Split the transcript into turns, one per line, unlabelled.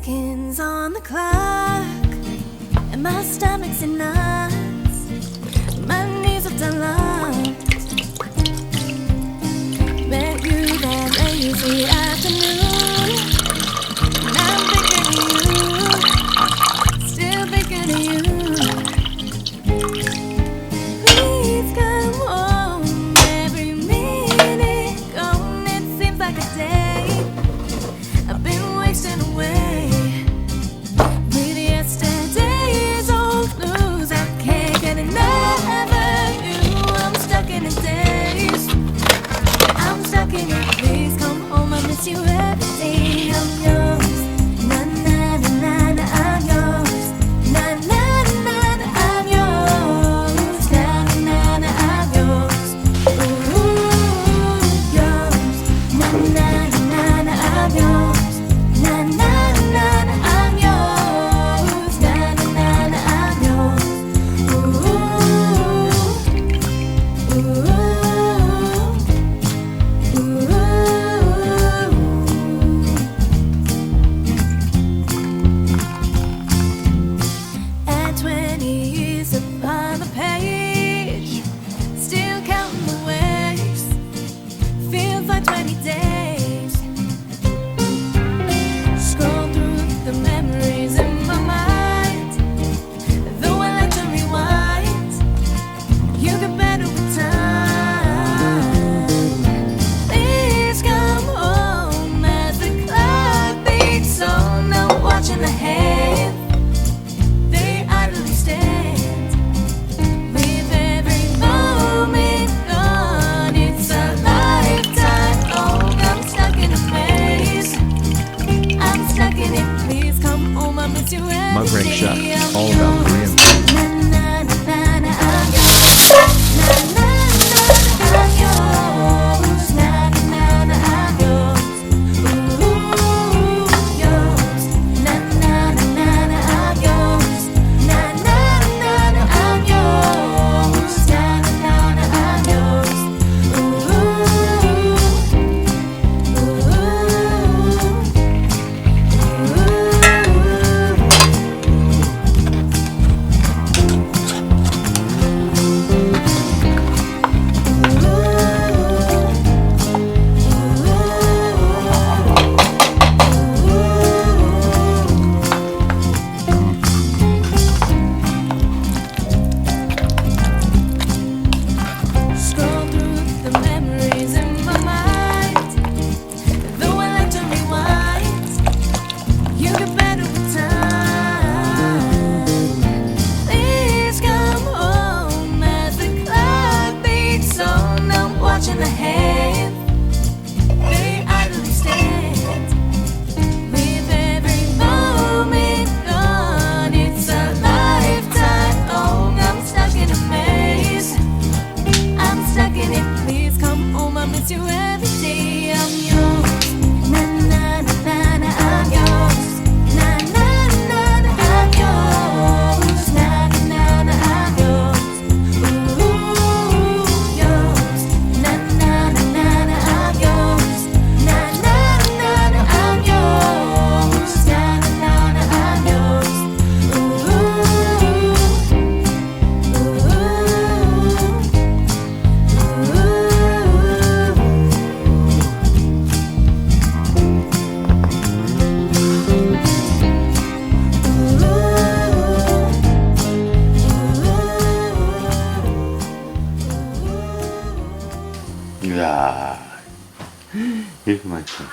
seconds on the clock, and my stomach's in knots. My knees are done locked. Met you that lazy afternoon, and I'm thinking of you, still thinking of you. Please come home. Every minute gone, it seems like a day I've been wasting away with yesterday's old blues. I can't get enough of you. I'm stuck in a daze. I'm stuck in it. Please come home. I miss you every day. I'm yours. Na na na na na. I'm yours. Na na na na. I'm yours. Na na na. I'm yours. Ooh, yours. Na na na na. I'm yours. Na na na na. I'm yours. Na na na. I'm yours. Ooh, ooh. At 20 years upon the page, still counting the ways. Feels like 20 days. Scroll through the memories in my mind. Though I like to rewind, you get better with time. Please come home as the clock beats on. I'm watching the hands. They idly stand with every moment gone. It's a lifetime long. I'm stuck in a maze. I'm stuck in it. Please come home. I miss you every
Mugrin
day.
Chef,
I'm
all about
yours.
Korean.
Na na na na. I'm yours. Na na na. I'm yours. Na na na. I'm yours. Ooh, yours. Na na na na. I'm yours. Na na na na. I'm yours. Na na na. I'm yours. Ooh, Scroll through the memories in my mind. Though I like to rewind, you get better with time. Please come home as the clock beats on. I'm watching the hands. They idly stand with every moment gone. It's a lifetime long. I'm stuck in a maze. I'm stuck in it. Please come home. I miss you every day. I'm yours. Na na na na na. I'm yours. Na na na na. I'm yours. Na na na. I'm yours. Ooh, yours. Na na na na na. I'm yours. Na na na na. I'm yours. Na na na. I'm yours. Ooh,
이야, 이렇게 맛있어.